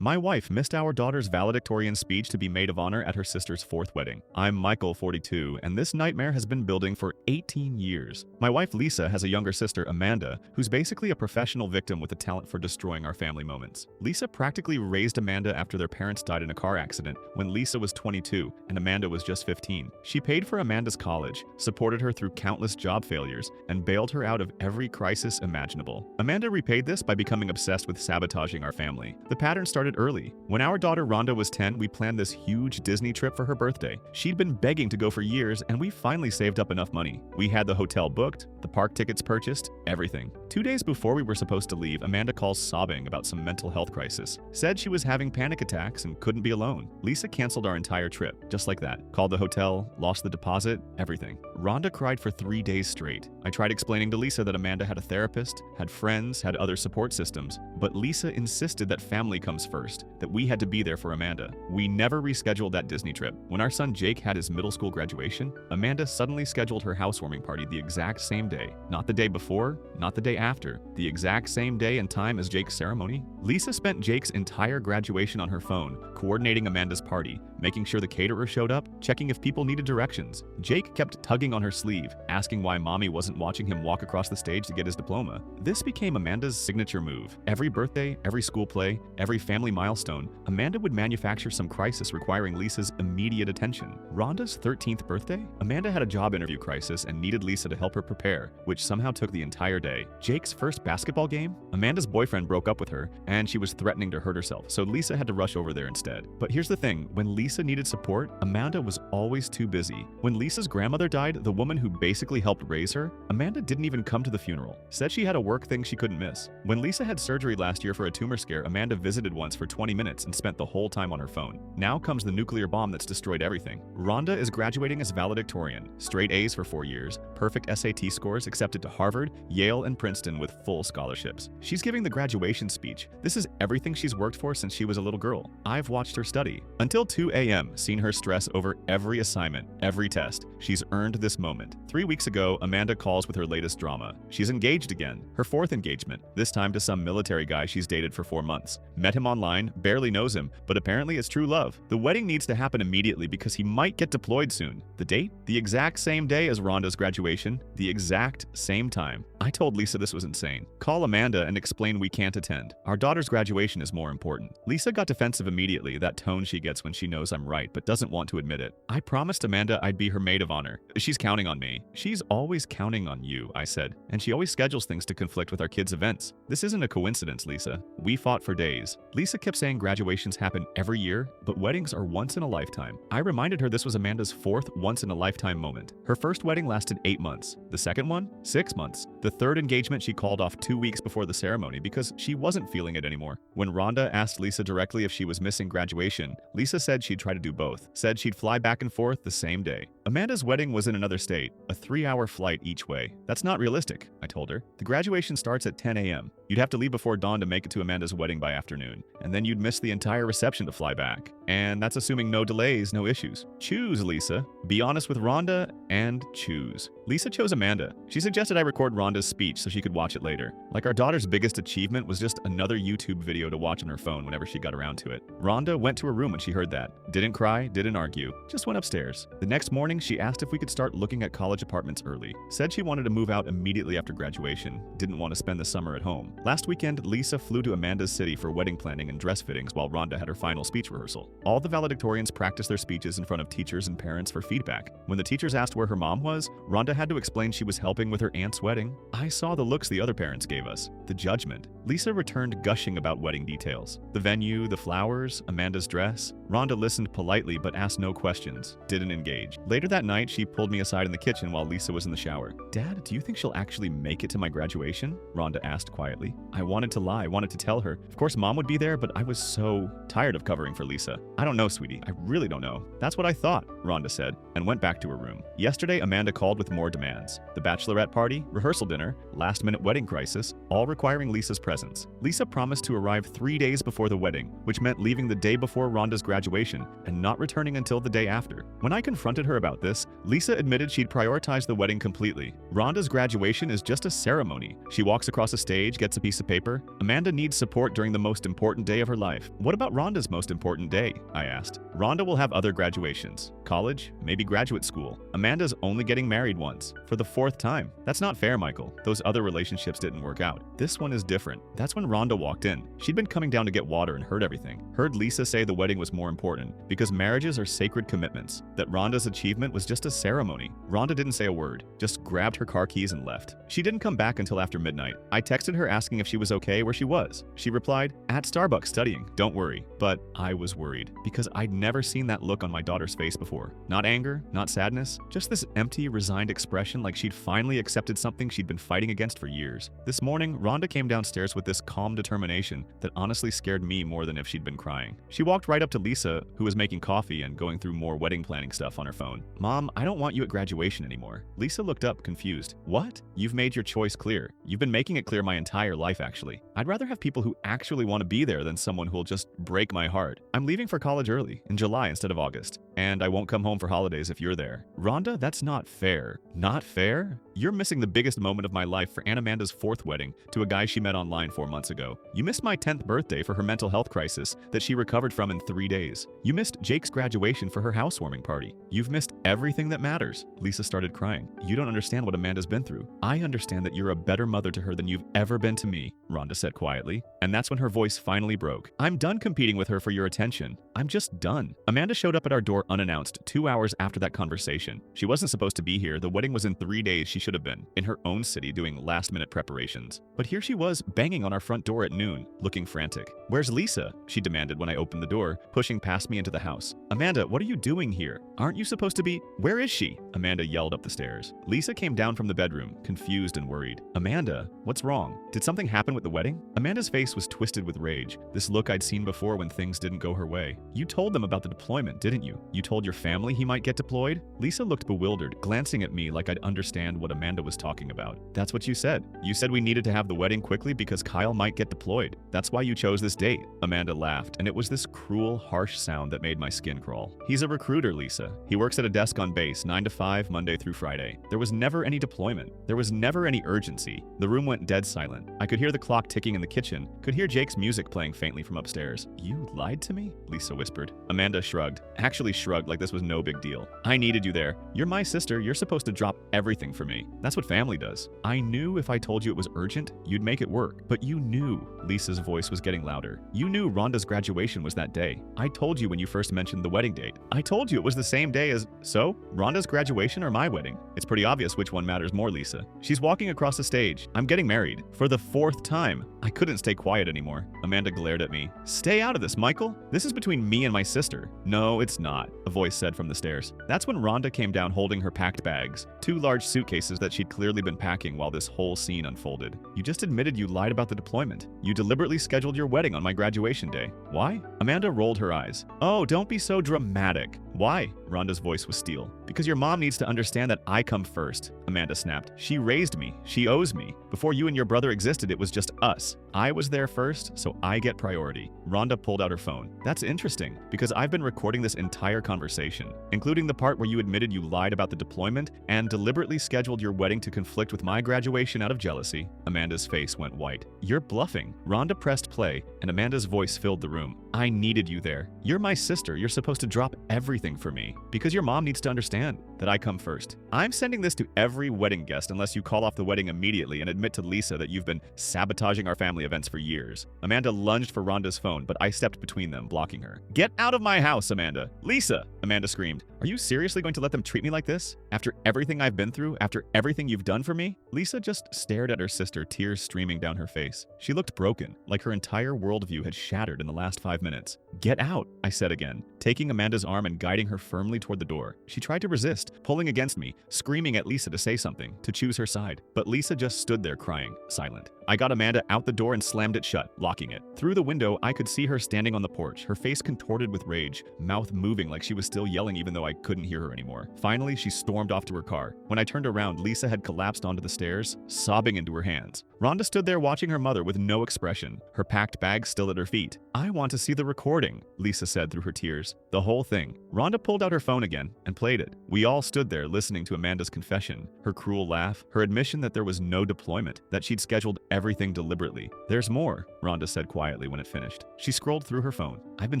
My wife missed our daughter's valedictorian speech to be maid of honor at her sister's fourth wedding. I'm Michael, 42, and this nightmare has been building for 18 years. My wife Lisa has a younger sister, Amanda, who's basically a professional victim with a talent for destroying our family moments. Lisa practically raised Amanda after their parents died in a car accident when Lisa was 22 and Amanda was just 15. She paid for Amanda's college, supported her through countless job failures, and bailed her out of every crisis imaginable. Amanda repaid this by becoming obsessed with sabotaging our family. The pattern started early. When our daughter Rhonda was 10, we planned this huge Disney trip for her birthday. She'd been begging to go for years, and we finally saved up enough money. We had the hotel booked, the park tickets purchased, everything. 2 days before we were supposed to leave, Amanda calls sobbing about some mental health crisis. Said she was having panic attacks and couldn't be alone. Lisa canceled our entire trip, just like that. Called the hotel, lost the deposit, everything. Rhonda cried for 3 days straight. I tried explaining to Lisa that Amanda had a therapist, had friends, had other support systems, but Lisa insisted that family comes first, that we had to be there for Amanda. We never rescheduled that Disney trip. When our son Jake had his middle school graduation, Amanda suddenly scheduled her housewarming party the exact same day. Not the day before, not the day after, the exact same day and time as Jake's ceremony. Lisa spent Jake's entire graduation on her phone, coordinating Amanda's party, making sure the caterer showed up, checking if people needed directions. Jake kept tugging on her sleeve, asking why mommy wasn't watching him walk across the stage to get his diploma. This became Amanda's signature move. Every birthday, every school play, every family milestone, Amanda would manufacture some crisis requiring Lisa's immediate attention. Rhonda's 13th birthday? Amanda had a job interview crisis and needed Lisa to help her prepare, which somehow took the entire day. Jake's first basketball game? Amanda's boyfriend broke up with her, and she was threatening to hurt herself, so Lisa had to rush over there instead. But here's the thing, when Lisa needed support, Amanda was always too busy. When Lisa's grandmother died, the woman who basically helped raise her, Amanda didn't even come to the funeral. Said she had a work thing she couldn't miss. When Lisa had surgery last year for a tumor scare, Amanda visited once for 20 minutes and spent the whole time on her phone. Now comes the nuclear bomb that's destroyed everything. Rhonda is graduating as valedictorian, straight A's for 4 years, perfect SAT scores, accepted to Harvard, Yale, and Princeton with full scholarships. She's giving the graduation speech. This is everything she's worked for since she was a little girl. I've watched her study. Until 2 a.m., seen her stress over every assignment, every test. She's earned this moment. 3 weeks ago, Amanda calls with her latest drama. She's engaged again, her 4th engagement, this time to some military guy she's dated for 4 months. Met him online, barely knows him, but apparently it's true love. The wedding needs to happen immediately because he might get deployed soon. The date? The exact same day as Rhonda's graduation, the exact same time. I told Lisa this was insane. Call Amanda and explain we can't attend. Our daughter's graduation is more important. Lisa got defensive immediately, that tone she gets when she knows I'm right but doesn't want to admit it. I promised Amanda I'd be her maid of honor. She's counting on me. She's always counting on you, I said, and she always schedules things to conflict with our kids' events. This isn't a coincidence, Lisa. We fought for days. Lisa kept saying graduations happen every year, but weddings are once in a lifetime. I reminded her this was Amanda's 4th once-in-a-lifetime moment. Her first wedding lasted 8 months. The second one? 6 months. The third engagement she called off 2 weeks before the ceremony because she wasn't feeling it anymore. When Rhonda asked Lisa directly if she was missing graduation, Lisa said she'd try to do both. Said she'd fly back and forth the same day. Amanda's wedding was in another state, a 3-hour flight each way. That's not realistic, I told her. The graduation starts at 10 a.m. You'd have to leave before dawn to make it to Amanda's wedding by afternoon, and then you'd miss the entire reception to fly back. And that's assuming no delays, no issues. Choose, Lisa. Be honest with Rhonda and choose. Lisa chose Amanda. She suggested I record Rhonda's speech so she could watch it later. Like our daughter's biggest achievement was just another YouTube video to watch on her phone whenever she got around to it. Rhonda went to her room when she heard that. Didn't cry, didn't argue, just went upstairs. The next morning, she asked if we could start looking at college apartments early. Said she wanted to move out immediately after graduation. Didn't want to spend the summer at home. Last weekend, Lisa flew to Amanda's city for wedding planning and dress fittings while Rhonda had her final speech rehearsal. All the valedictorians practiced their speeches in front of teachers and parents for feedback. When the teachers asked where her mom was, Rhonda had to explain she was helping with her aunt's wedding. I saw the looks the other parents gave us. The judgment. Lisa returned gushing about wedding details. The venue, the flowers, Amanda's dress. Rhonda listened politely but asked no questions. Didn't engage. Later that night, she pulled me aside in the kitchen while Lisa was in the shower. "Dad, do you think she'll actually make it to my graduation?" Rhonda asked quietly. I wanted to lie, wanted to tell her. Of course, Mom would be there, but I was so tired of covering for Lisa. "I don't know, sweetie. I really don't know." "That's what I thought," Rhonda said, and went back to her room. Yesterday, Amanda called with more demands. The bachelorette party, rehearsal dinner, last-minute wedding crisis, all requiring Lisa's presence. Lisa promised to arrive 3 days before the wedding, which meant leaving the day before Rhonda's graduation and not returning until the day after. When I confronted her about this, Lisa admitted she'd prioritized the wedding completely. Rhonda's graduation is just a ceremony. She walks across a stage, gets a piece of paper. Amanda needs support during the most important day of her life. What about Rhonda's most important day? I asked. Rhonda will have other graduations. College, maybe graduate school. Amanda's only getting married once, for the 4th time. That's not fair, Michael. Those other relationships didn't work out. This one is different. That's when Rhonda walked in. She'd been coming down to get water and heard everything. Heard Lisa say the wedding was more important, because marriages are sacred commitments. That Rhonda's achievement was just a ceremony. Rhonda didn't say a word, just grabbed her car keys and left. She didn't come back until after midnight. I texted her asking if she was okay where she was. She replied, "At Starbucks studying, don't worry." But I was worried, because I'd never seen that look on my daughter's face before. Not anger, not sadness, just this empty, resigned expression like she'd finally accepted something she'd been fighting against for years. This morning, Rhonda came downstairs with this calm determination that honestly scared me more than if she'd been crying. She walked right up to Lisa, who was making coffee and going through more wedding planning stuff on her phone. "Mom, I don't want you at graduation anymore." Lisa looked up, confused. "What? You've made your choice clear. You've been making it clear my entire life, actually. I'd rather have people who actually want to be there than someone who'll just break my heart. I'm leaving for college early, in July instead of August, and I won't come home for holidays if you're there." Rhonda, that's not fair. Not fair? You're missing the biggest moment of my life for Aunt Amanda's 4th wedding to a guy she met online 4 months ago. You missed my 10th birthday for her mental health crisis that she recovered from in 3 days. You missed Jake's graduation for her housewarming party. You've missed everything that matters. Lisa started crying. "You don't understand what Amanda's been through. I understand that you're a better mother to her than you've ever been to me," Rhonda said quietly. And that's when her voice finally broke. "I'm done competing with her for your attention. I'm just done." Amanda showed up at our door unannounced 2 hours after that conversation. She wasn't supposed to be here. The wedding was in 3 days. She should have been in her own city doing last-minute preparations. But here she was, banging on our front door at noon, looking frantic. "Where's Lisa?" she demanded when I opened the door, pushing past me into the house. "Amanda, what are you doing here? Aren't you supposed to be— Where is she?" Amanda yelled up the stairs. Lisa came down from the bedroom, confused and worried. "Amanda, what's wrong? Did something happen with the wedding?" Amanda's face was twisted with rage, this look I'd seen before when things didn't go her way. "You told them about the deployment, didn't you? You told your family he might get deployed?" Lisa looked bewildered, glancing at me like I'd understand what Amanda was talking about. "That's what you said. You said we needed to have the wedding quickly because Kyle might get deployed. That's why you chose this date." Amanda laughed, and it was this cruel, harsh sound that made my skin crawl. "He's a recruiter, Lisa. He works at a desk on base, 9 to 5, Monday through Friday. There was never any deployment. There was never any urgency." The room went dead silent. I could hear the clock ticking in the kitchen, could hear Jake's music playing faintly from upstairs. "You lied to me?" Lisa whispered. Amanda shrugged. Actually shrugged like this was no big deal. "I needed you there. You're my sister. You're supposed to drop everything for me. That's what family does. I knew if I told you it was urgent, you'd make it work. But you knew." Lisa's voice was getting louder. "You knew Rhonda's graduation was that day. I told you when you first mentioned the wedding date. I told you it was the same day as— So? Rhonda's graduation or my wedding? It's pretty obvious which one matters more, Lisa. She's walking across the stage. I'm getting married. For the 4th time." I couldn't stay quiet anymore. Amanda glared at me. "Stay out of this, Michael. This is between me and my sister." "No, it's not," a voice said from the stairs. That's when Rhonda came down holding her packed bags, 2 large suitcases that she'd clearly been packing while this whole scene unfolded. "You just admitted you lied about the deployment. You deliberately scheduled your wedding on my graduation day. Why?" Amanda rolled her eyes. "Oh, don't be so dramatic." "Why?" Rhonda's voice was steel. "Because your mom needs to understand that I come first," Amanda snapped. "She raised me. She owes me. Before you and your brother existed, it was just us. I was there first, so I get priority." Rhonda pulled out her phone. "That's interesting, because I've been recording this entire conversation, including the part where you admitted you lied about the deployment and deliberately scheduled your wedding to conflict with my graduation out of jealousy." Amanda's face went white. "You're bluffing." Rhonda pressed play, and Amanda's voice filled the room. "I needed you there. You're my sister. You're supposed to drop everything for me, because your mom needs to understand that I come first. I'm sending this to every wedding guest unless you call off the wedding immediately and admit to Lisa that you've been sabotaging our family events for years." Amanda lunged for Rhonda's phone, but I stepped between them, blocking her. "Get out of my house, Amanda!" "Lisa!" Amanda screamed. "Are you seriously going to let them treat me like this? After everything I've been through? After everything you've done for me?" Lisa just stared at her sister, tears streaming down her face. She looked broken, like her entire worldview had shattered in the last 5 minutes. "Get out," I said again, taking Amanda's arm and guiding her firmly toward the door. She tried to resist, pulling against me, screaming at Lisa to say something, to choose her side. But Lisa just stood there crying, silent. I got Amanda out the door and slammed it shut, locking it. Through the window, I could see her standing on the porch, her face contorted with rage, mouth moving like she was still yelling even though I couldn't hear her anymore. Finally, she stormed off to her car. When I turned around, Lisa had collapsed onto the stairs, sobbing into her hands. Rhonda stood there watching her mother with no expression, her packed bag still at her feet. "I want to see the recording," Lisa said through her tears. "The whole thing." Rhonda pulled out her phone again and played it. We all stood there listening to Amanda's confession, her cruel laugh, her admission that there was no deployment, that she'd scheduled everything deliberately. "There's more," Rhonda said quietly when it finished. She scrolled through her phone. "I've been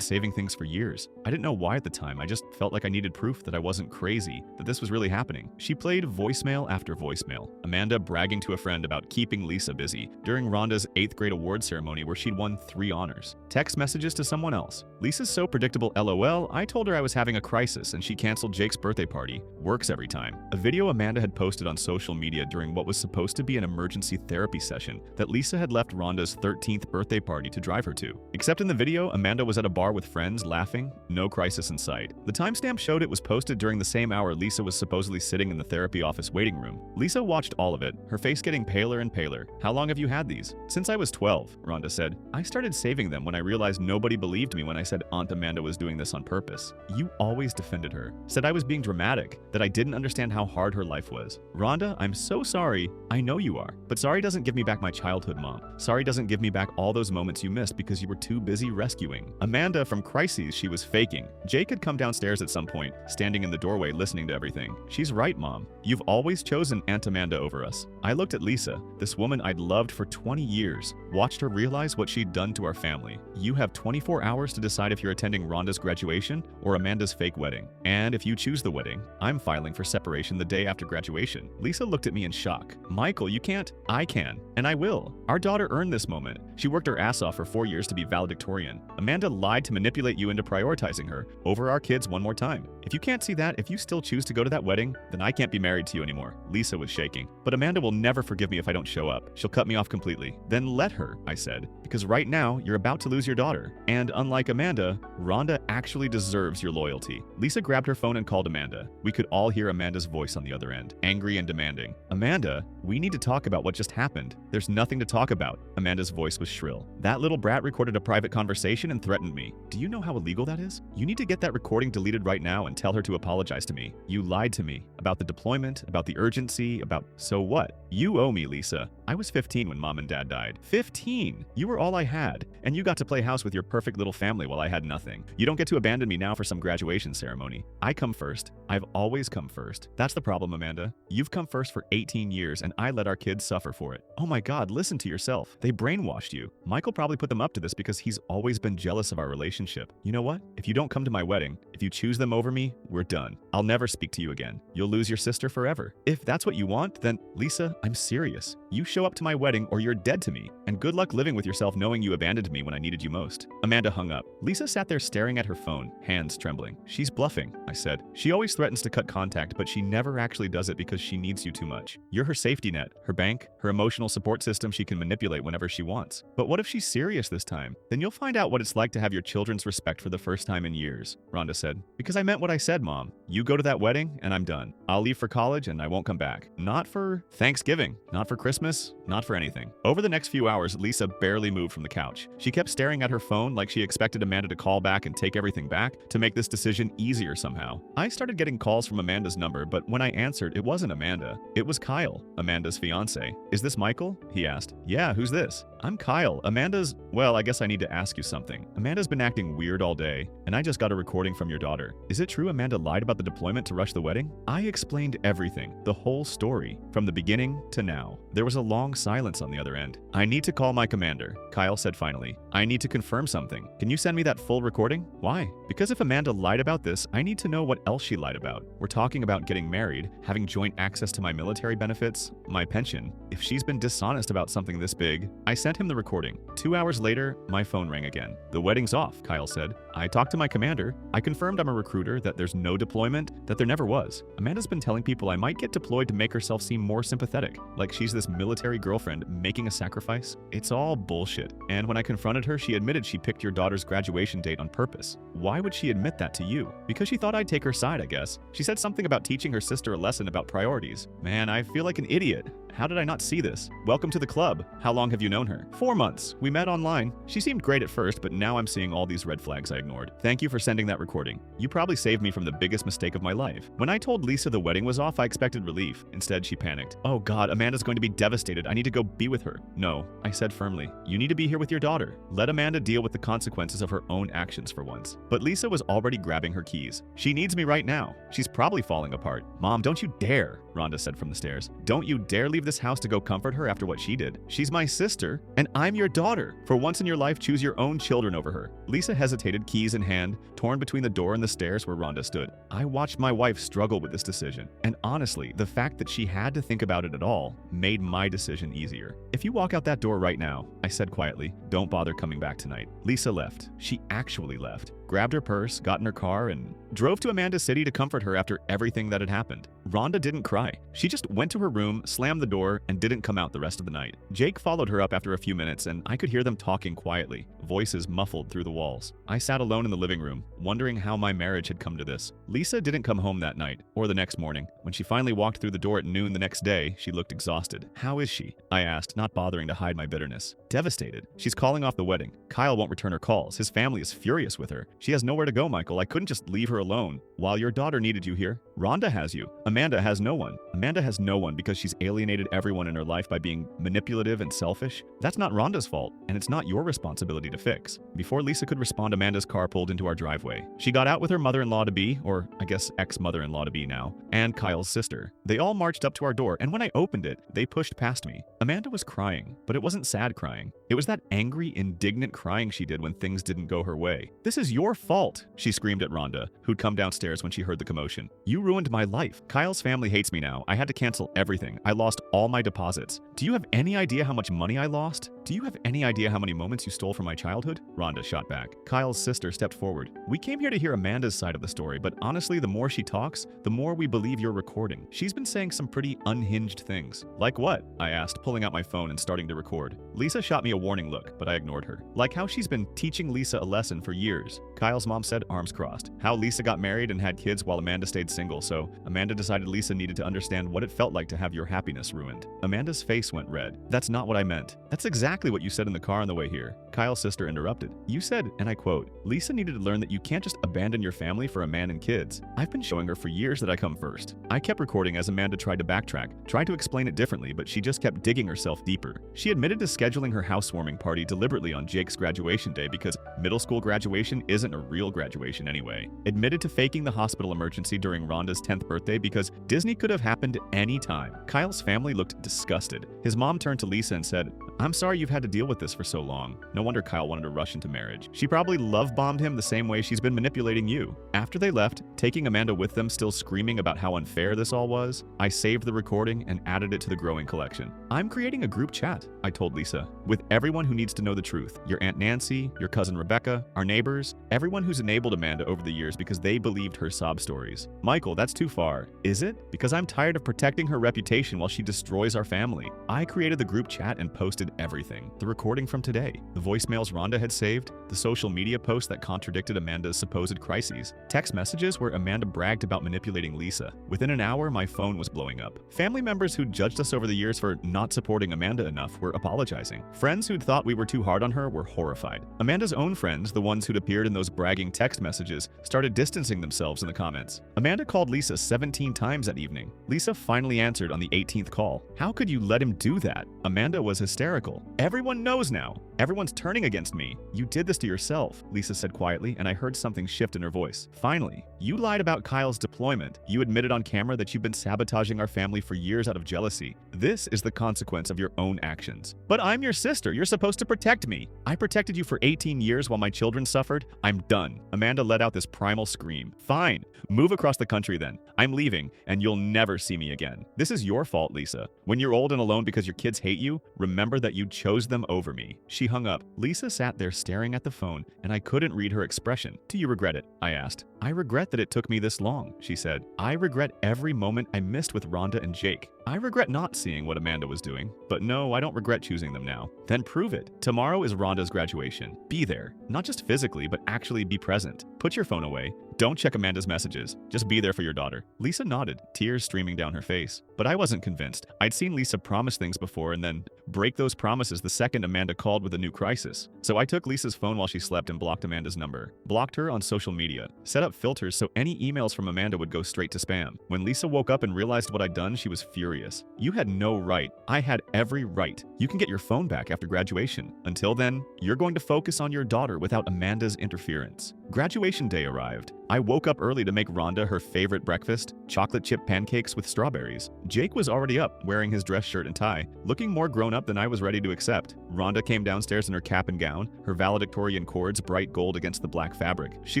saving things for years. I didn't know why at the time. I just felt like I needed proof that I wasn't crazy, that this was really happening." She played voicemail after voicemail. Amanda bragging to a friend about keeping Lisa busy during Rhonda's 8th grade award ceremony where she'd won 3 honors. Text messages to someone else. "Lisa's so predictable, LOL. I told her I was having a crisis and she canceled Jake's birthday party. Works every time." A video Amanda had posted on social media during what was supposed to be an emergency therapy session that Lisa had left Rhonda's 13th birthday party to drive her to. Except in the video, Amanda was at a bar with friends, laughing, no crisis in sight. The timestamp showed it was posted during the same hour Lisa was supposedly sitting in the therapy office waiting room. Lisa watched all of it, her face getting paler and paler. "How long have you had these?" "Since I was 12, Rhonda said. "I started saving them when I realized nobody believed me when I said Aunt Amanda was doing this on purpose." "You always defended her. Said I was being dramatic, that I didn't understand how hard her life was." "Rhonda, I'm so sorry. I know you are. But sorry doesn't give me back my childhood, Mom. Sorry doesn't give me back all those moments you missed because you were too busy rescuing." Amanda from crises she was faking. Jake had come downstairs at some point, standing in the doorway listening to everything. "She's right, Mom. You've always chosen Aunt Amanda over us." I looked at Lisa, this woman I'd loved for 20 years, watched her realize what she'd done to our family. "You have 24 hours to decide if you're attending Rhonda's graduation or Amanda's fake wedding. And if you choose the wedding, I'm filing for separation the day after graduation." Lisa looked at me in shock. "Michael, you can't." "I can, and I will. Our daughter earned this moment. She worked her ass off for 4 years to be valedictorian. Amanda lied to manipulate you into prioritizing her over our kids one more time. If you can't see that, if you still choose to go to that wedding, then I can't be married to you anymore." Lisa was shaking. "But Amanda will never forgive me if I don't show up. She'll cut me off completely." "Then let her," I said, "because right now you're about to lose your daughter. And unlike Amanda, Rhonda actually deserves your loyalty." Lisa grabbed her phone and called Amanda. We could all hear Amanda's voice on the other end, angry and demanding. "Amanda, we need to talk about what just happened." "There's nothing to talk about." Amanda's voice was shrill. "That little brat recorded a private conversation and threatened me. Do you know how illegal that is? You need to get that recording deleted right now and tell her to apologize to me. You lied to me about the deployment, about the urgency, about— So what? You owe me, Lisa. I was 15 when Mom and Dad died. 15! You were all I had, and you got to play house with your perfect little family while I had nothing. You don't get to abandon me now for some graduation ceremony. I come first. I've always come first. That's the problem, Amanda. You've come first for 18 years, and I let our kids suffer for it. Oh my God, listen to yourself. They brainwashed you. Michael probably put them up to this because he's always been jealous of our relationship. You know what? If you don't come to my wedding, if you choose them over me, we're done. I'll never speak to you again. You'll lose your sister forever. If that's what you want, then Lisa, I'm serious. You show up to my wedding or you're dead to me. And good luck living with yourself knowing you abandoned me when I needed you most." Amanda hung up. Lisa sat there staring at her phone, hands trembling. "She's bluffing," I said. "She always threatens to cut contact, but she never actually does it because she needs you too much. You're her safety net, her bank, her emotional support system she can manipulate whenever she wants. But what if she's serious this time? Then you'll find out what it's like to have your children's respect for the first time in years," Rhonda said. "Because I meant what I said, Mom. You go to that wedding, and I'm done. I'll leave for college, and I won't come back. Not for Thanksgiving, not for Christmas, not for anything." Over the next few hours, Lisa barely moved from the couch. She kept staring at her phone like she expected Amanda to call back and take everything back to make this decision easier somehow. I started getting calls from Amanda's number, but when I answered, it wasn't Amanda. It was Kyle, Amanda's fiance. "Is this Michael?" he asked. "Yeah, who's this?" "I'm Kyle. Amanda's— Well, I guess I need to ask you something. Amanda's been acting weird all day, and I just got a recording from your daughter. Is it true Amanda lied about the deployment to rush the wedding?" I explained everything, the whole story, from the beginning to now. There was a long silence on the other end. "I need to call my commander," Kyle said finally. "I need to confirm something. Can you send me that full recording?" "Why?" "Because if Amanda lied about this, I need to know what else she lied about. We're talking about getting married, having joint access to my military benefits, my pension. If she's been dishonest about something this big..." I sent him the recording. 2 hours later, my phone rang again. "The wedding's off," Kyle said. "I talked to my commander. I confirmed I'm a recruiter, that there's no deployment, that there never was. Amanda's been telling people I might get deployed to make herself seem more sympathetic, like she's this military girlfriend making a sacrifice? It's all bullshit. And when I confronted her, she admitted she picked your daughter's graduation date on purpose. Why would she admit that to you? Because she thought I'd take her side, I guess. She said something about teaching her sister a lesson about priorities. Man, I feel like an idiot. How did I not see this? Welcome to the club. How long have you known her? 4 months. We met online. She seemed great at first, but now I'm seeing all these red flags I ignored. Thank you for sending that recording. You probably saved me from the biggest mistake of my life. When I told Lisa the wedding was off, I expected relief. Instead, she panicked. Oh God, Amanda's going to be devastated. I need to go be with her. No, I said firmly. You need to be here with your daughter. Let Amanda deal with the consequences of her own actions for once. But Lisa was already grabbing her keys. She needs me right now. She's probably falling apart. Mom, don't you dare, Rhonda said from the stairs. Don't you dare leave this house to go comfort her after what she did. She's my sister, and I'm your daughter. For once in your life, choose your own children over her. Lisa hesitated, keys in hand, torn between the door and the stairs where Rhonda stood. I watched my wife struggle with this decision, and honestly, the fact that she had to think about it at all made my decision easier. If you walk out that door right now, I said quietly, don't bother coming back tonight. Lisa left. She actually left. Grabbed her purse, got in her car, and drove to Amanda's city to comfort her after everything that had happened. Rhonda didn't cry. She just went to her room, slammed the door, and didn't come out the rest of the night. Jake followed her up after a few minutes, and I could hear them talking quietly, voices muffled through the walls. I sat alone in the living room, wondering how my marriage had come to this. Lisa didn't come home that night, or the next morning. When she finally walked through the door at noon the next day, she looked exhausted. How is she? I asked, not bothering to hide my bitterness. Devastated. She's calling off the wedding. Kyle won't return her calls. His family is furious with her. She has nowhere to go, Michael. I couldn't just leave her alone. While your daughter needed you here, Rhonda has you. Amanda has no one. Amanda has no one because she's alienated everyone in her life by being manipulative and selfish. That's not Rhonda's fault, and it's not your responsibility to fix. Before Lisa could respond, Amanda's car pulled into our driveway. She got out with her mother-in-law-to-be, or I guess ex-mother-in-law-to-be now, and Kyle's sister. They all marched up to our door, and when I opened it, they pushed past me. Amanda was crying, but it wasn't sad crying. It was that angry, indignant crying she did when things didn't go her way. This is your fault, she screamed at Rhonda, who'd come downstairs when she heard the commotion. You ruined my life. Kyle's family hates me now. I had to cancel everything. I lost all my deposits. Do you have any idea how much money I lost? Do you have any idea how many moments you stole from my childhood? Rhonda shot back. Kyle's sister stepped forward. We came here to hear Amanda's side of the story, but honestly, the more she talks, the more we believe you're recording. She's been saying some pretty unhinged things. Like what? I asked, pulling out my phone and starting to record. Lisa shot me a warning look, but I ignored her. Like how she's been teaching Lisa a lesson for years. Kyle's mom said, arms crossed. How Lisa got married and had kids while Amanda stayed single, so Amanda decided Lisa needed to understand what it felt like to have your happiness ruined. Amanda's face went red. That's not what I meant. That's exactly what you said in the car on the way here. Kyle's sister interrupted. You said, and I quote, Lisa needed to learn that you can't just abandon your family for a man and kids. I've been showing her for years that I come first. I kept recording as Amanda tried to backtrack, tried to explain it differently, but she just kept digging herself deeper. She admitted to scheduling her housewarming party deliberately on Jake's graduation day because middle school graduation isn't a real graduation anyway. Admitted to faking the hospital emergency during Rhonda's 10th birthday because Disney could have happened any time. Kyle's family looked disgusted. His mom turned to Lisa and said, I'm sorry you've had to deal with this for so long. No wonder Kyle wanted to rush into marriage. She probably love-bombed him the same way she's been manipulating you. After they left, taking Amanda with them, still screaming about how unfair this all was, I saved the recording and added it to the growing collection. I'm creating a group chat, I told Lisa, with everyone who needs to know the truth. Your Aunt Nancy, your cousin Rebecca, our neighbors, everyone who's enabled Amanda over the years because they believed her sob stories. Michael, that's too far. Is it? Because I'm tired of protecting her reputation while she destroys our family. I created the group chat and posted everything. The recording from today, the voicemails Rhonda had saved, the social media posts that contradicted Amanda's supposed crises, text messages where Amanda bragged about manipulating Lisa. Within an hour, my phone was blowing up. Family members who'd judged us over the years for not supporting Amanda enough were apologizing. Friends who'd thought we were too hard on her were horrified. Amanda's own friends, the ones who'd appeared in those bragging text messages, started distancing themselves in the comments. Amanda called Lisa 17 times that evening. Lisa finally answered on the 18th call. How could you let him do that? Amanda was hysterical. Everyone knows now. Everyone's turning against me. You did this to yourself, Lisa said quietly, and I heard something shift in her voice. Finally, you lied about Kyle's deployment. You admitted on camera that you've been sabotaging our family for years out of jealousy. This is the consequence of your own actions. But I'm your sister. You're supposed to protect me. I protected you for 18 years while my children suffered. I'm done. Amanda let out this primal scream. Fine. Move across the country then. I'm leaving, and you'll never see me again. This is your fault, Lisa. When you're old and alone because your kids hate you, remember that you chose them over me. She hung up. Lisa sat there staring at the phone, and I couldn't read her expression. Do you regret it? I asked. I regret that it took me this long, she said. I regret every moment I missed with Rhonda and Jake. I regret not seeing what Amanda was doing, but no, I don't regret choosing them now. Then prove it. Tomorrow is Rhonda's graduation. Be there. Not just physically, but actually be present. Put your phone away. Don't check Amanda's messages. Just be there for your daughter. Lisa nodded, tears streaming down her face. But I wasn't convinced. I'd seen Lisa promise things before and then break those promises the second Amanda called with a new crisis. So I took Lisa's phone while she slept and blocked Amanda's number. Blocked her on social media. Set up filters so any emails from Amanda would go straight to spam. When Lisa woke up and realized what I'd done, she was furious. You had no right. I had every right. You can get your phone back after graduation. Until then, you're going to focus on your daughter without Amanda's interference. Graduation day arrived. I woke up early to make Rhonda her favorite breakfast, chocolate chip pancakes with strawberries. Jake was already up, wearing his dress shirt and tie, looking more grown up than I was ready to accept. Rhonda came downstairs in her cap and gown, her valedictorian cords bright gold against the black fabric. She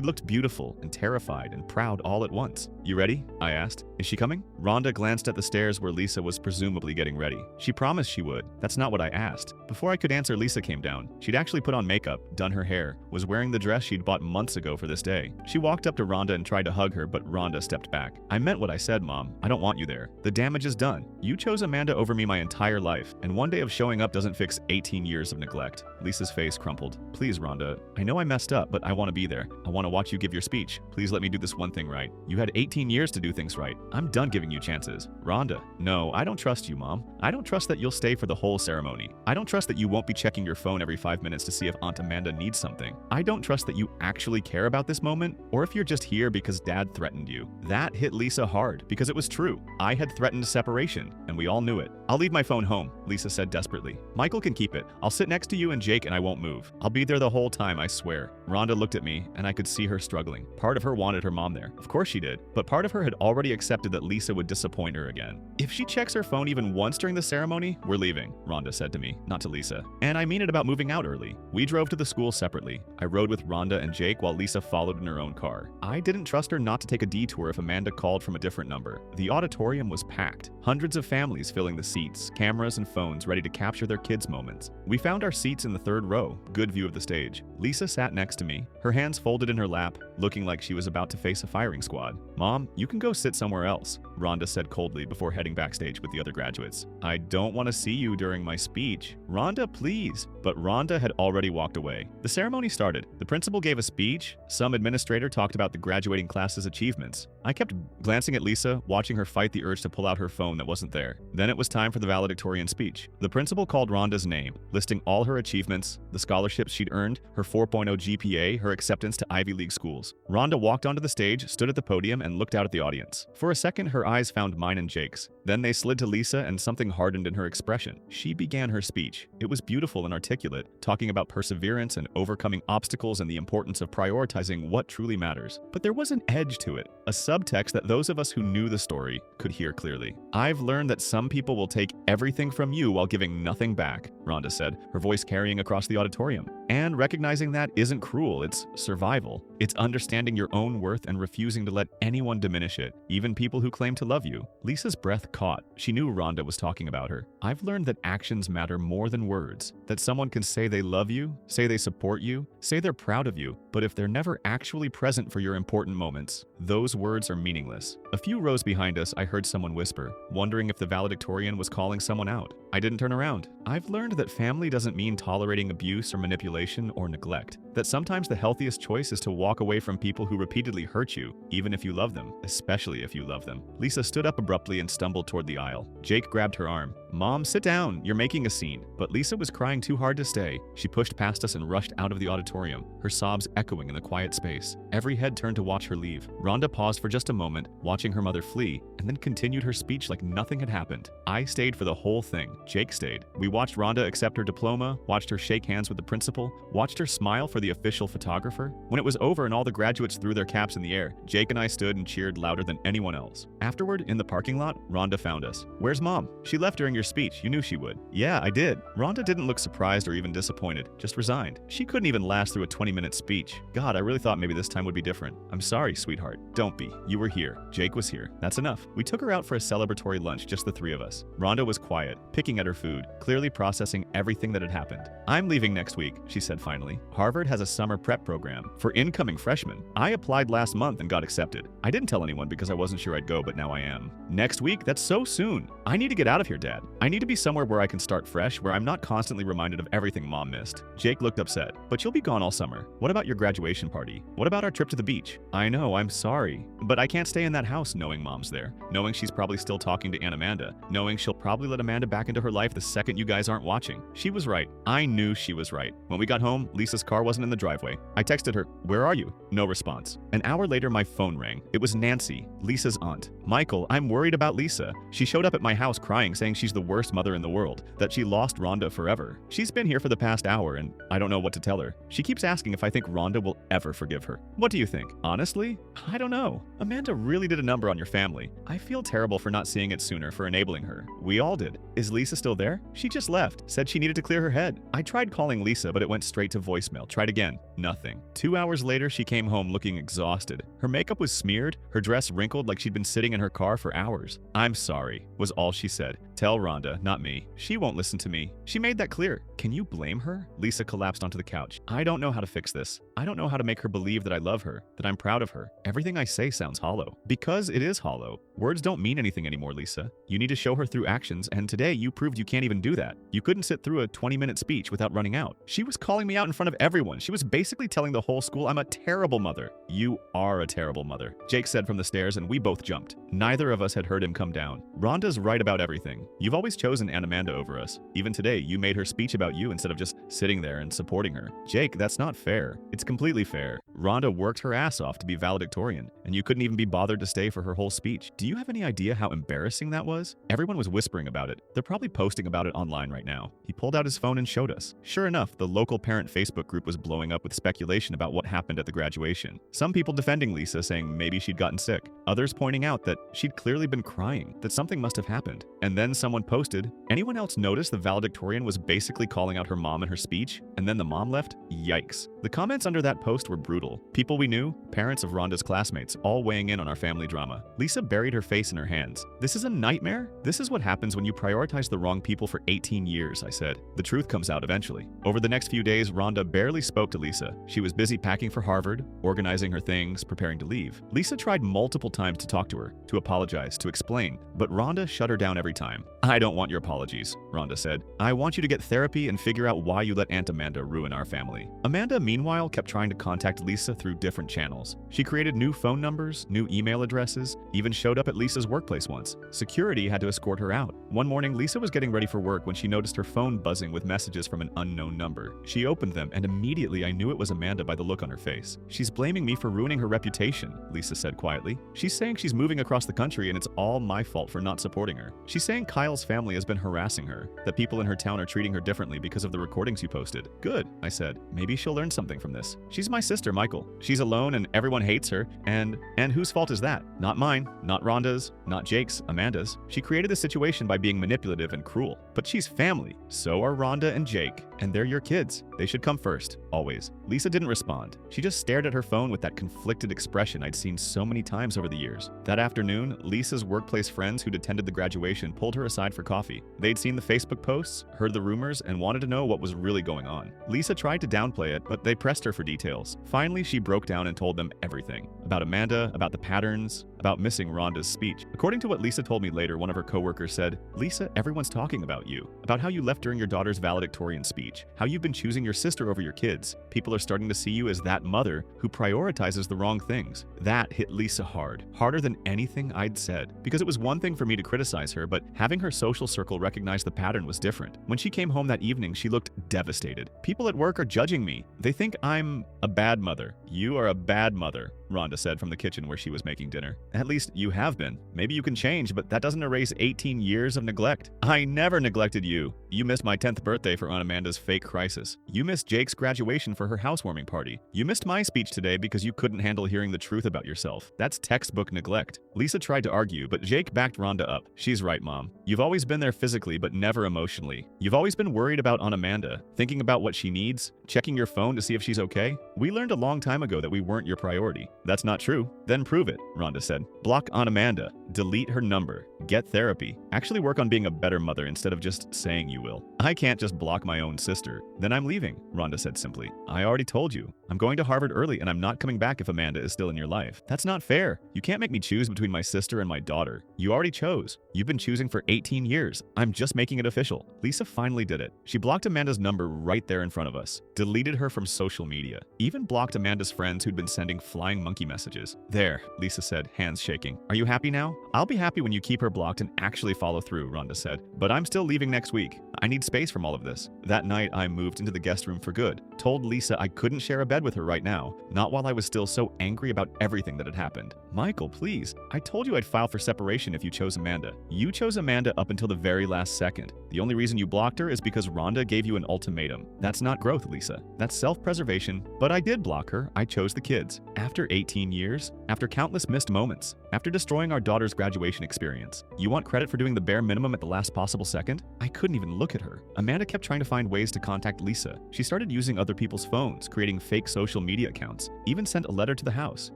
looked beautiful and terrified and proud all at once. You ready? I asked. Is she coming? Rhonda glanced at the stairs where Lisa was presumably getting ready. She promised she would. That's not what I asked. Before I could answer, Lisa came down. She'd actually put on makeup, done her hair, was wearing the dress she'd bought months ago for this day. She walked up to Rhonda and tried to hug her, but Rhonda stepped back. I meant what I said, Mom. I don't want you there. The damage is done. You chose Amanda over me my entire life, and one day of showing up doesn't fix 18 years of neglect. Lisa's face crumpled. Please, Rhonda. I know I messed up, but I want to be there. I want to watch you give your speech. Please let me do this one thing right. You had 18 years to do things right. I'm done giving you chances. Rhonda. No, I don't trust you, Mom. I don't trust that you'll stay for the whole ceremony. I don't trust that you won't be checking your phone every 5 minutes to see if Aunt Amanda needs something. I don't trust that you actually care about this moment, or if you're just here because Dad threatened you. That hit Lisa hard, because it was true. I had threatened separation, and we all knew it. I'll leave my phone home, Lisa said desperately. Michael can keep it. I'll sit next to you and Jake and I won't move. I'll be there the whole time, I swear. Rhonda looked at me, and I could see her struggling. Part of her wanted her mom there. Of course she did. But part of her had already accepted that Lisa would disappoint her again. If she checks her phone even once during the ceremony, we're leaving, Rhonda said to me, not to Lisa. And I mean it about moving out early. We drove to the school separately. I rode with Rhonda and Jake while Lisa followed in her own car. I didn't trust her not to take a detour if Amanda called from a different number. The auditorium was packed. Hundreds of families filling the seats, cameras and phones ready to capture their kids' moments. We found our seats in the third row, good view of the stage. Lisa sat next to me, her hands folded in her lap, looking like she was about to face a firing squad. Mom, you can go sit somewhere else, Rhonda said coldly before heading backstage with the other graduates. I don't want to see you during my speech. Rhonda, please. But Rhonda had already walked away. The ceremony started. The principal gave a speech. Some administrator talked about the graduating class's achievements. I kept glancing at Lisa, watching her fight the urge to pull out her phone that wasn't there. Then it was time for the valedictorian speech. The principal called Rhonda's name, listing all her achievements, the scholarships she'd earned, her 4.0 GPA, her acceptance to Ivy League schools. Rhonda walked onto the stage, stood at the podium, and looked out at the audience. For a second, her eyes found mine and Jake's. Then they slid to Lisa, and something hardened in her expression. She began her speech. It was beautiful and articulate, talking about perseverance and overcoming obstacles and the importance of prioritizing what truly matters. But there was an edge to it, a subtext that those of us who knew the story could hear clearly. I've learned that some people will take everything from you while giving nothing back, Rhonda said, her voice carrying across the auditorium. And recognizing that isn't cruel, it's survival. It's understanding your own worth and refusing to let anyone diminish it, even people who claim to love you. Lisa's breath caught. She knew Rhonda was talking about her. I've learned that actions matter more than words, that someone can say they love you, say they support you, say they're proud of you, but if they're never actually present for your important moments, those words are meaningless. A few rows behind us, I heard someone whisper, wondering if the valedictorian was calling someone out. I didn't turn around. I've learned that family doesn't mean tolerating abuse or manipulation or neglect. That sometimes the healthiest choice is to walk away from people who repeatedly hurt you, even if you love them, especially if you love them. Lisa stood up abruptly and stumbled toward the aisle. Jake grabbed her arm. Mom, sit down. You're making a scene. But Lisa was crying too hard to stay. She pushed past us and rushed out of the auditorium, her sobs echoing in the quiet space. Every head turned to watch her leave. Rhonda paused for just a moment, watching her mother flee, and then continued her speech like nothing had happened. I stayed for the whole thing. Jake stayed. We watched Rhonda accept her diploma, watched her shake hands with the principal, watched her smile for the official photographer. When it was over and all the graduates threw their caps in the air, Jake and I stood and cheered louder than anyone else. Afterward, in the parking lot, Rhonda found us. Where's Mom? She left during your speech. You knew she would. Yeah, I did. Rhonda didn't look surprised or even disappointed, just resigned. She couldn't even last through a 20-minute speech. God, I really thought maybe this time would be different. I'm sorry, sweetheart. Don't be. You were here. Jake was here. That's enough. We took her out for a celebratory lunch, just the three of us. Rhonda was quiet, picking at her food, clearly processing everything that had happened. I'm leaving next week, she said finally. Harvard has has a summer prep program for incoming freshmen. I applied last month and got accepted. I didn't tell anyone because I wasn't sure I'd go, but now I am. Next week? That's so soon. I need to get out of here, Dad. I need to be somewhere where I can start fresh, where I'm not constantly reminded of everything Mom missed. Jake looked upset. But you'll be gone all summer. What about your graduation party? What about our trip to the beach? I know, I'm sorry. But I can't stay in that house knowing Mom's there, knowing she's probably still talking to Aunt Amanda, knowing she'll probably let Amanda back into her life the second you guys aren't watching. She was right. I knew she was right. When we got home, Lisa's car wasn't in the driveway. I texted her, "Where are you?" No response. An hour later, my phone rang. It was Nancy, Lisa's aunt. "Michael, I'm worried about Lisa. She showed up at my house crying, saying she's the worst mother in the world, that she lost Rhonda forever. She's been here for the past hour, and I don't know what to tell her. She keeps asking if I think Rhonda will ever forgive her. What do you think? Honestly, I don't know. Amanda really did a number on your family. I feel terrible for not seeing it sooner, for enabling her. We all did. Is Lisa still there? She just left, said she needed to clear her head. I tried calling Lisa, but it went straight to voicemail. Tried again. Nothing. 2 hours later, she came home looking exhausted. Her makeup was smeared, her dress wrinkled like she'd been sitting in her car for hours. I'm sorry, was all she said. Tell Rhonda, not me. She won't listen to me. She made that clear. Can you blame her? Lisa collapsed onto the couch. I don't know how to fix this. I don't know how to make her believe that I love her, that I'm proud of her. Everything I say sounds hollow. Because it is hollow. Words don't mean anything anymore, Lisa. You need to show her through actions, and today you proved you can't even do that. You couldn't sit through a 20-minute speech without running out. She was calling me out in front of everyone. She was basically telling the whole school I'm a terrible mother. You are a terrible mother, Jake said from the stairs, and we both jumped. Neither of us had heard him come down. Rhonda's right about everything. You've always chosen Aunt Amanda over us. Even today, you made her speech about you instead of just sitting there and supporting her. Jake, that's not fair. It's completely fair. Rhonda worked her ass off to be valedictorian, and you couldn't even be bothered to stay for her whole speech. Do you have any idea how embarrassing that was? Everyone was whispering about it. They're probably posting about it online right now. He pulled out his phone and showed us. Sure enough, the local parent Facebook group was blowing up with speculation about what happened at the graduation. Some people defending Lisa, saying maybe she'd gotten sick. Others pointing out that she'd clearly been crying, that something must have happened. And then someone posted, anyone else notice the valedictorian was basically calling out her mom in her speech? And then the mom left? Yikes. The comments under that post were brutal. People we knew, parents of Rhonda's classmates, all weighing in on our family drama. Lisa buried her face in her hands. This is a nightmare? This is what happens when you prioritize the wrong people for 18 years, I said. The truth comes out eventually. Over the next few days, Rhonda barely spoke to Lisa. She was busy packing for Harvard, organizing her things, preparing to leave. Lisa tried multiple times to talk to her, to apologize, to explain, but Rhonda shut her down every time. I don't want your apologies, Rhonda said. I want you to get therapy and figure out why you let Aunt Amanda ruin our family. Amanda, meanwhile, kept trying to contact Lisa through different channels. She created new phone numbers, new email addresses, even showed up at Lisa's workplace once. Security had to escort her out. One morning, Lisa was getting ready for work when she noticed her phone buzzing with messages from an unknown number. She opened them, and immediately I knew it was Amanda by the look on her face. She's blaming me for ruining her reputation, Lisa said quietly. She's saying she's moving across the country and it's all my fault for not supporting her. She's saying Kyle's family has been harassing her, that people in her town are treating her differently because of the recordings you posted. Good, I said. Maybe she'll learn something from this. She's my sister, Michael. She's alone and everyone hates her, and whose fault is that? Not mine, not Rhonda's, not Jake's, Amanda's. She created the situation by being manipulative and cruel. But she's family. So are Rhonda and Jake, and they're your kids. They should come first, always. Lisa didn't respond. She just stared at her phone with that conflicted expression I'd seen so many times over the years. That afternoon, Lisa's workplace friends who'd attended the graduation pulled her aside for coffee. They'd seen the Facebook posts, heard the rumors, and wanted to know what was really going on. Lisa tried to downplay it, but they pressed her for details. Finally, she broke down and told them everything. About Amanda, about the patterns, about missing Rhonda's speech. According to what Lisa told me later, one of her coworkers said, Lisa, everyone's talking about you. About how you left during your daughter's valedictorian speech. How you've been choosing your sister over your kids. People are starting to see you as that mother who prioritizes the wrong things. That hit Lisa hard. Harder than anything I'd said. Because it was one thing for me to criticize her, but having her social circle recognize the pattern was different. When she came home that evening, she looked devastated. People at work are judging me. They think I'm a bad mother. You are a bad mother, Rhonda said from the kitchen where she was making dinner. At least you have been. Maybe you can change, but that doesn't erase 18 years of neglect. I never neglected you. You missed my 10th birthday for Aunt Amanda's fake crisis. You missed Jake's graduation for her housewarming party. You missed my speech today because you couldn't handle hearing the truth about yourself. That's textbook neglect. Lisa tried to argue, but Jake backed Rhonda up. She's right, Mom. You've always been there physically, but never emotionally. You've always been worried about Aunt Amanda, thinking about what she needs, checking your phone to see if she's okay. We learned a long time ago that we weren't your priority. That's not true. Then prove it, Rhonda said. Block on Amanda. Delete her number. Get therapy. Actually work on being a better mother instead of just saying you will. I can't just block my own sister. Then I'm leaving, Rhonda said simply. I already told you. I'm going to Harvard early and I'm not coming back if Amanda is still in your life. That's not fair. You can't make me choose between my sister and my daughter. You already chose. You've been choosing for 18 years. I'm just making it official. Lisa finally did it. She blocked Amanda's number right there in front of us, deleted her from social media, even blocked Amanda's friends who'd been sending flying monkey messages. There, Lisa said, hands shaking. Are you happy now? I'll be happy when you keep her blocked and actually follow through, Rhonda said. But I'm still leaving next week. I need space from all of this. That night, I moved into the guest room for good. Told Lisa I couldn't share a bed with her right now, not while I was still so angry about everything that had happened. Michael, please. I told you I'd file for separation if you chose Amanda. You chose Amanda up until the very last second. The only reason you blocked her is because Rhonda gave you an ultimatum. That's not growth, Lisa. That's self-preservation. But I did block her. I chose the kids. After 18 years, after countless missed moments, after destroying our daughter's graduation experience, you want credit for doing the bare minimum at the last possible second? I couldn't even look at her. Amanda kept trying to find ways to contact Lisa. She started using other people's phones, creating fake social media accounts, even sent a letter to the house.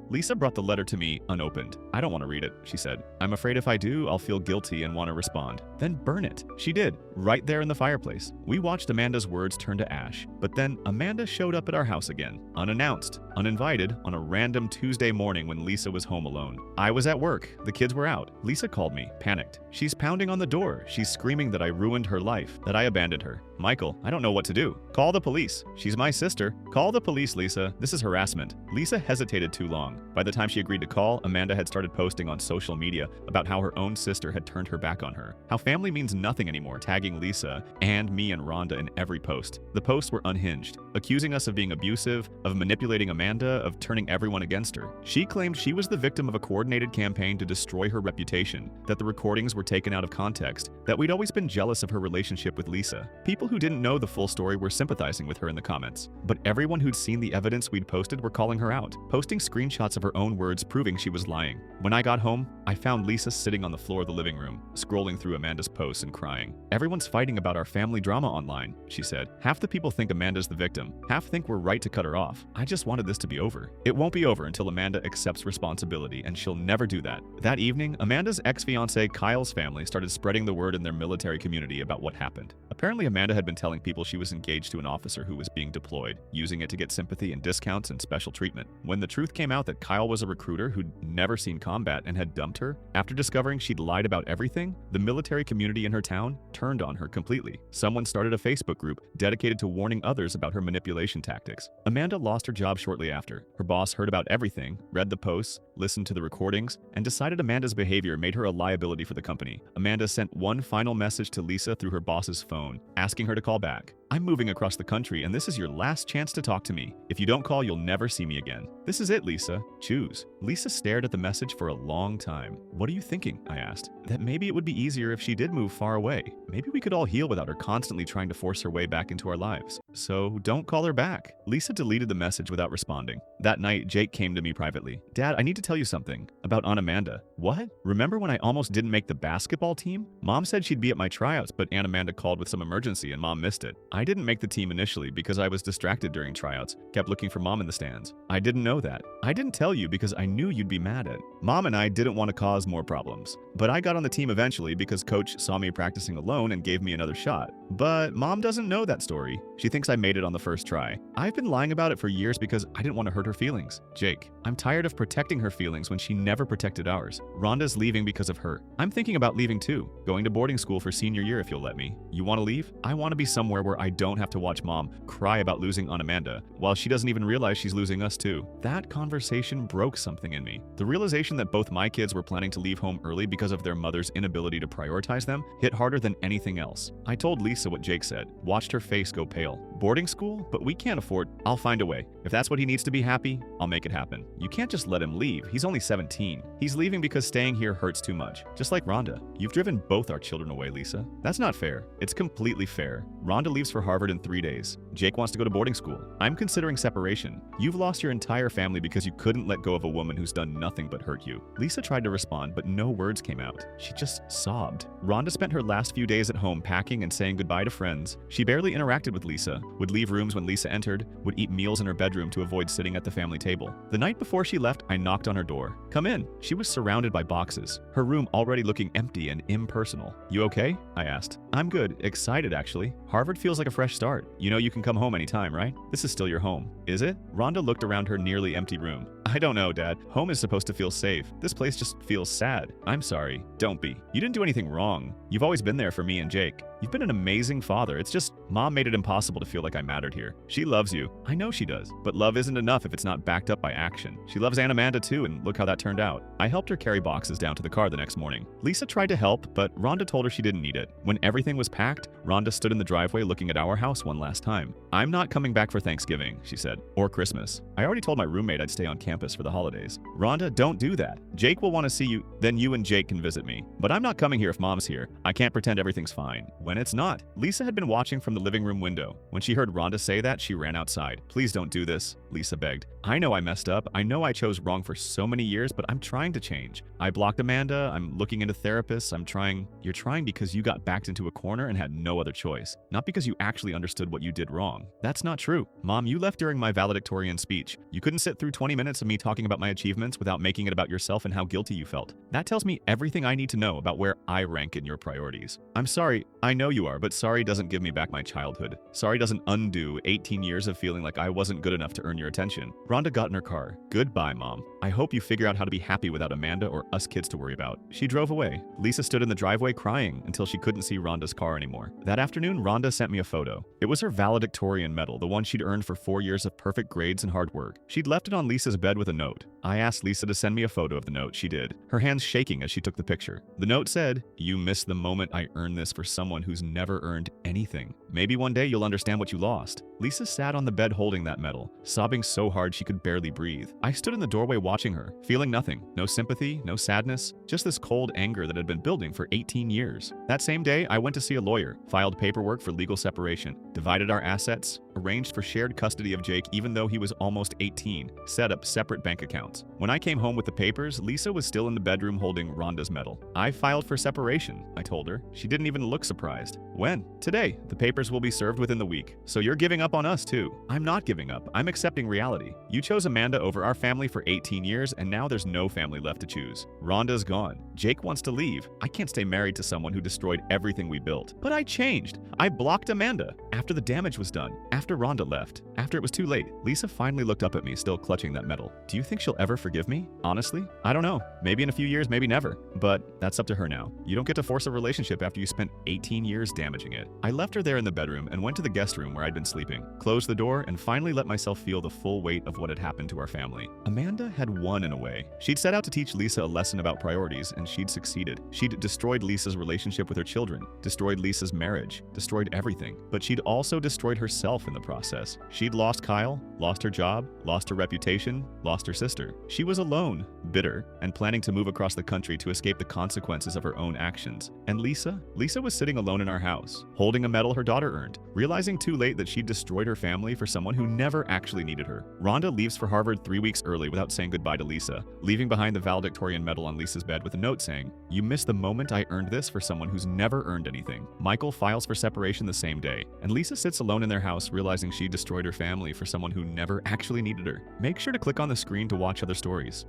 Lisa brought the letter to me unopened. I don't want to read it, she said. I'm afraid if I do, I'll feel guilty and want to respond. Then burn it. She did, right there in the fireplace. We watched Amanda's words turn to ash, but then Amanda showed up at our house again, unannounced, uninvited, on a random Tuesday morning when Lisa was home alone. I was at work. The kids were out. Lisa called me, panicked. She's pounding on the door. She's screaming that I ruined her life, that I abandoned her. Michael, I don't know what to do. Call the police. She's my sister. Call the police, Lisa. This is harassment. Lisa hesitated too long. By the time she agreed to call, Amanda had started posting on social media about how her own sister had turned her back on her, how family means nothing anymore, tagging Lisa and me and Rhonda in every post. The posts were unhinged, accusing us of being abusive, of manipulating Amanda, of turning everyone against her. She claimed she was the victim of a coordinated campaign to destroy her reputation, that the recordings were taken out of context, that we'd always been jealous of her relationship with Lisa. People who didn't know the full story were sympathizing with her in the comments, but everyone who'd seen the evidence we'd posted were calling her out, posting screenshots of her own words proving she was lying. When I got home, I found Lisa sitting on the floor of the living room, scrolling through Amanda's posts and crying. Everyone's fighting about our family drama online, she said. Half the people think Amanda's the victim, half think we're right to cut her off. I just wanted this to be over. It won't be over until Amanda accepts responsibility, and she'll never do that. That evening, Amanda's ex-fiancé Kyle's family started spreading the word in their military community about what happened. Apparently, Amanda had been telling people she was engaged to an officer who was being deployed, using it to get sympathy and discounts and special treatment. When the truth came out that Kyle was a recruiter who'd never seen combat and had dumped her, after discovering she'd lied about everything, the military community in her town turned on her completely. Someone started a Facebook group dedicated to warning others about her manipulation tactics. Amanda lost her job shortly after. Her boss heard about everything, read the posts, listened to the recordings, and decided Amanda's behavior made her a liability for the company. Amanda sent one final message to Lisa through her boss's phone, asking her to call back. I'm moving across the country and this is your last chance to talk to me. If you don't call, you'll never see me again. This is it, Lisa. Choose. Lisa stared at the message for a long time. What are you thinking? I asked. That maybe it would be easier if she did move far away. Maybe we could all heal without her constantly trying to force her way back into our lives. So don't call her back. Lisa deleted the message without responding. That night, Jake came to me privately. Dad, I need to tell you something about Aunt Amanda. What? Remember when I almost didn't make the basketball team? Mom said she'd be at my tryouts, but Aunt Amanda called with some emergency and Mom missed it. I didn't make the team initially because I was distracted during tryouts, kept looking for Mom in the stands. I didn't know that. I didn't tell you because I knew you'd be mad at. Mom and I didn't want to cause more problems. But I got on the team eventually because Coach saw me practicing alone and gave me another shot. But Mom doesn't know that story. She thinks I made it on the first try. I've been lying about it for years because I didn't want to hurt her feelings. Jake, I'm tired of protecting her feelings when she never protected ours. Rhonda's leaving because of her. I'm thinking about leaving too. Going to boarding school for senior year if you'll let me. You want to leave? I want to be somewhere where I don't have to watch Mom cry about losing Aunt Amanda, while she doesn't even realize she's losing us too. That conversation broke something in me. The realization that both my kids were planning to leave home early because of their mother's inability to prioritize them hit harder than anything else. I told Lisa what Jake said, watched her face go pale. Boarding school? But we can't afford. I'll find a way. If that's what he needs to be happy, I'll make it happen. You can't just let him leave. He's only 17. He's leaving because staying here hurts too much. Just like Rhonda. You've driven both our children away, Lisa. That's not fair. It's completely fair. Rhonda leaves for Harvard in 3 days. Jake wants to go to boarding school. I'm considering separation. You've lost your entire family because you couldn't let go of a woman who's done nothing but hurt you. Lisa tried to respond, but no words came out. She just sobbed. Rhonda spent her last few days at home packing and saying goodbye to friends. She barely interacted with Lisa, would leave rooms when Lisa entered, would eat meals in her bedroom to avoid sitting at the family table. The night before she left, I knocked on her door. "Come in." She was surrounded by boxes, her room already looking empty and impersonal. "You okay?" I asked. "I'm good. Excited, actually. Harvard feels like a fresh start. You know you can come home anytime, right? This is still your home." "Is it?" Rhonda looked around her nearly empty room. "I don't know, Dad. Home is supposed to feel safe. This place just feels sad." "I'm sorry." "Don't be. You didn't do anything wrong. You've always been there for me and Jake. You've been an amazing father. It's just Mom made it impossible to feel like I mattered here. She loves you. I know she does. But love isn't enough if it's not backed up by action. She loves Aunt Amanda too, and look how that turned out." I helped her carry boxes down to the car the next morning. Lisa tried to help, but Rhonda told her she didn't need it. When everything was packed, Rhonda stood in the driveway looking at our house one last time. "I'm not coming back for Thanksgiving," she said, "or Christmas. I already told my roommate I'd stay on campus for the holidays." "Rhonda, don't do that. Jake will want to see you, then you and Jake can visit me. But I'm not coming here if Mom's here. I can't pretend everything's fine when it's not." Lisa had been watching from the living room window. When she heard Rhonda say that, she ran outside. "Please don't do this," Lisa begged. "I know I messed up. I know I chose wrong for so many years, but I'm trying to change. I blocked Amanda. I'm looking into therapists. I'm trying." "You're trying because you got backed into a corner and had no other choice, not because you actually understood what you did wrong." "That's not true. Mom, you left during my valedictorian speech. You couldn't sit through 20 minutes of me talking about my achievements without making it about yourself and how guilty you felt. That tells me everything I need to know about where I rank in your priorities." "I'm sorry. I know you are, but sorry doesn't give me back my childhood. Sorry doesn't undo 18 years of feeling like I wasn't good enough to earn your attention." Rhonda got in her car. "Goodbye, Mom. I hope you figure out how to be happy without Amanda or us kids to worry about." She drove away. Lisa stood in the driveway crying until she couldn't see Rhonda's car anymore. That afternoon, Rhonda sent me a photo. It was her valedictorian medal, the one she'd earned for 4 years of perfect grades and hard work. She'd left it on Lisa's bed with a note. I asked Lisa to send me a photo of the note. She did, her hands shaking as she took the picture. The note said, "You missed the moment I earned this for someone who's never earned anything. Maybe one day you'll understand what you lost." Lisa sat on the bed holding that medal, sobbing so hard she could barely breathe. I stood in the doorway watching her, feeling nothing. No sympathy, no sadness, just this cold anger that had been building for 18 years. That same day, I went to see a lawyer, filed paperwork for legal separation, divided our assets, arranged for shared custody of Jake even though he was almost 18, set up separate bank accounts. When I came home with the papers, Lisa was still in the bedroom holding Rhonda's medal. "I filed for separation," I told her. She didn't even look surprised. "When?" "Today. The papers will be served within the week." "So you're giving up on us too?" "I'm not giving up. I'm accepting reality. You chose Amanda over our family for 18 years, and now there's no family left to choose. Rhonda's gone. Jake wants to leave. I can't stay married to someone who destroyed everything we built." "But I changed. I blocked Amanda. After the damage was done. After Rhonda left. After it was too late." Lisa finally looked up at me, still clutching that medal. "Do you think she'll ever forgive me? Honestly, I don't know. Maybe in a few years, maybe never. But that's up to her now. You don't get to force a relationship after you spent 18 years damaging it." I left her there in the bedroom and went to the guest room where I'd been sleeping, closed the door, and finally let myself feel the full weight of what had happened to our family. Amanda had won in a way. She'd set out to teach Lisa a lesson about priorities, and she'd succeeded. She'd destroyed Lisa's relationship with her children, destroyed Lisa's marriage, destroyed everything. But she'd also destroyed herself in the process. She'd lost Kyle, lost her job, lost her reputation, lost her sister. She was alone, bitter, and planning to move across the country to escape the consequences of her own actions. And Lisa? Lisa was sitting alone in our house, holding a medal her daughter earned, realizing too late that she'd destroyed her family for someone who never actually needed her. Rhonda leaves for Harvard 3 weeks early without saying goodbye to Lisa, leaving behind the valedictorian medal on Lisa's bed with a note saying, "You missed the moment I earned this for someone who's never earned anything." Michael files for separation the same day, and Lisa sits alone in their house realizing she destroyed her family for someone who never actually needed her. Make sure to click on the screen to watch other stories.